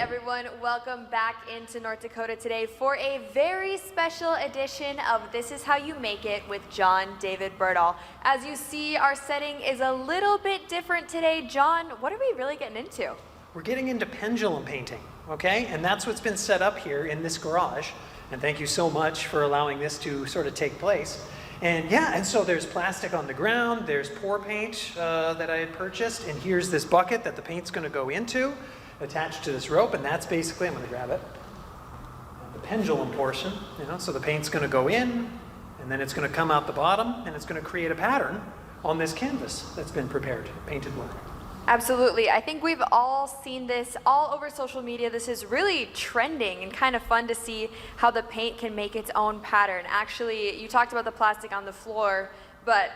everyone. Welcome back into North Dakota today for a very special edition of This Is How You Make It with John David Berdahl. As you see, our setting is a little bit different today. John, what are we really getting into? We're getting into pendulum painting, okay? And that's what's been set up here in this garage. And thank you so much for allowing this to sort of take place. And yeah, and so there's plastic on the ground, there's pour paint that I had purchased, and here's this bucket that the paint's gonna go into, attached to this rope, and that's basically, I'm gonna grab it, the pendulum portion, so the paint's gonna go in, and then it's gonna come out the bottom, and it's gonna create a pattern on this canvas that's been prepared, painted work. Absolutely. I think we've all seen this all over social media. This is really trending and kind of fun to see how the paint can make its own pattern. Actually, you talked about the plastic on the floor, but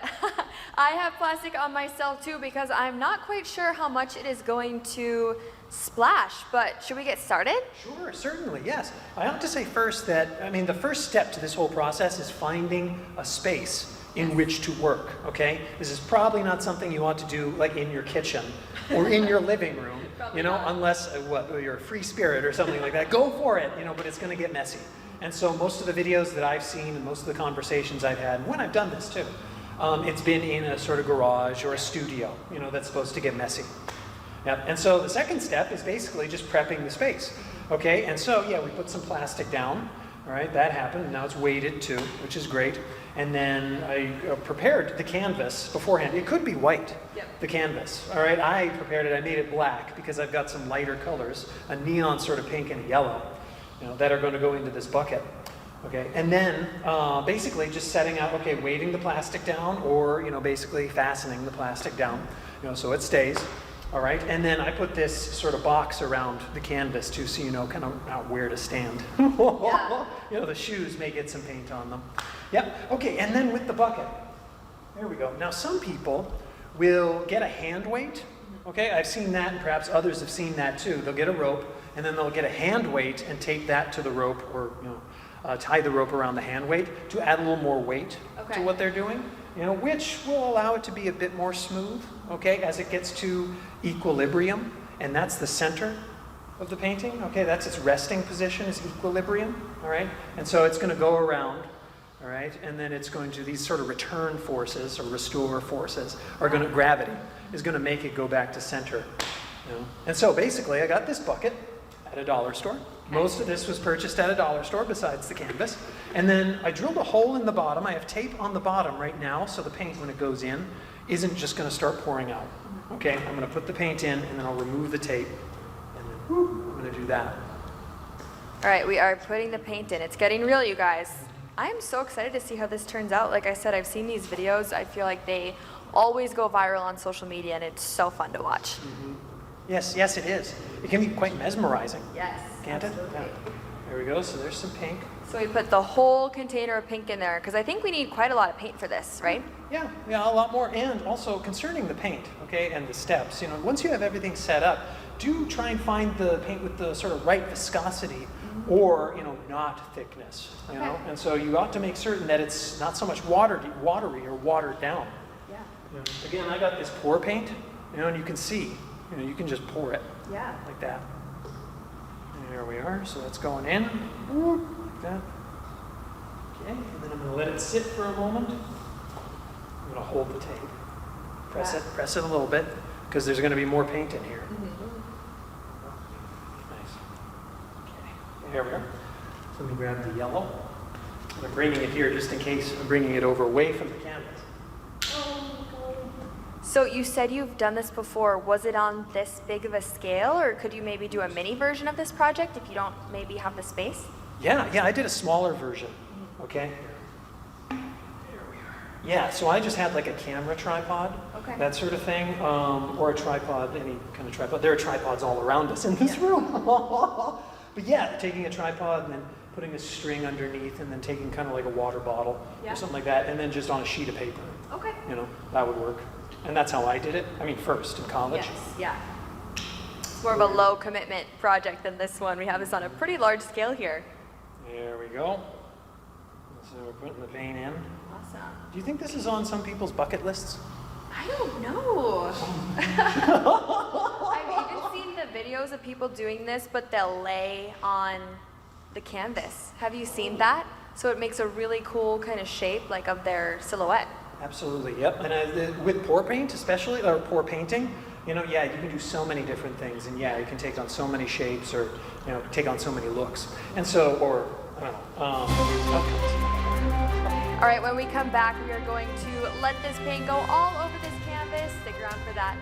I have plastic on myself too because I'm not quite sure how much it is going to splash, but should we get started? Sure, certainly, yes. I have to say first that, the first step to this whole process is finding a space in which to work, okay? This is probably not something you want to do like in your kitchen or in your living room, unless you're a free spirit or something like that. Go for it, but it's gonna get messy. And so most of the videos that I've seen and most of the conversations I've had, and when I've done this too, it's been in a sort of garage or a studio, that's supposed to get messy. Yep. And so the second step is basically just prepping the space, okay? And so, yeah, we put some plastic down, all right, that happened. Now it's weighted too, which is great. And then I prepared the canvas beforehand. It could be white, the canvas, all right? I prepared it, I made it black because I've got some lighter colors, a neon sort of pink and a yellow, that are going to go into this bucket, okay? And then basically just setting out, okay, weighting the plastic down or, basically fastening the plastic down, so it stays. All right, and then I put this sort of box around the canvas too, so kind of where to stand. Yeah. The shoes may get some paint on them. Yep, okay, and then with the bucket, there we go. Now some people will get a hand weight, okay? I've seen that, and perhaps others have seen that too. They'll get a rope, and then they'll get a hand weight and tape that to the rope, or tie the rope around the hand weight to add a little more weight to what they're doing. Which will allow it to be a bit more smooth, okay, as it gets to equilibrium, and that's the center of the painting, okay, that's its resting position is equilibrium, all right, and so it's going to go around, all right, and then it's going to, these sort of return forces or restore forces are going to, gravity is going to make it go back to center, and so basically I got this bucket at a dollar store. Most of this was purchased at a dollar store besides the canvas. And then I drilled a hole in the bottom. I have tape on the bottom right now, so the paint, when it goes in, isn't just going to start pouring out. Okay, I'm going to put the paint in, and then I'll remove the tape, and then I'm going to do that. All right, we are putting the paint in. It's getting real, you guys. I am so excited to see how this turns out. Like I said, I've seen these videos. I feel like they always go viral on social media, and it's so fun to watch. Mm-hmm. Yes, it is. It can be quite mesmerizing. Yes, can't it? Yeah. There we go. So there's some pink. So we put the whole container of pink in there because I think we need quite a lot of paint for this, right? Yeah, a lot more. And also concerning the paint, okay, and the steps. Once you have everything set up, do try and find the paint with the sort of right viscosity, or not thickness. And so you ought to make certain that it's not so much watery or watered down. Yeah. Again, I got this pour paint, and you can see. You can just pour it like that. And there we are. So that's going in like that. Okay, and then I'm going to let it sit for a moment. I'm going to hold the tape. Press it a little bit because there's going to be more paint in here. Nice. Okay, there we are. So let me grab the yellow. I'm bringing it here just in case I'm bringing it over away from the canvas. So you said you've done this before. Was it on this big of a scale, or could you maybe do a mini version of this project if you don't maybe have the space? Yeah, I did a smaller version, okay? There we are. Yeah, so I just had like a camera tripod, that sort of thing, or a tripod, any kind of tripod. There are tripods all around us in this room. But yeah, taking a tripod and then putting a string underneath and then taking kind of like a water bottle or something like that, and then just on a sheet of paper. Okay. That would work. And that's how I did it. first in college. Yes, yeah. It's more of a low commitment project than this one. We have this on a pretty large scale here. There we go. So we're putting the paint in. Awesome. Do you think this is on some people's bucket lists? I don't know. I've even seen the videos of people doing this, but they'll lay on the canvas. Have you seen that? So it makes a really cool kind of shape, like of their silhouette. Absolutely, yep. And with pour paint especially, or pour painting, you know, yeah, you can do so many different things, and yeah, you can take on so many shapes, or, you know, take on so many looks. And so, or, I don't know, All right, when we come back, we are going to let this paint go all over this canvas. Stick around for that.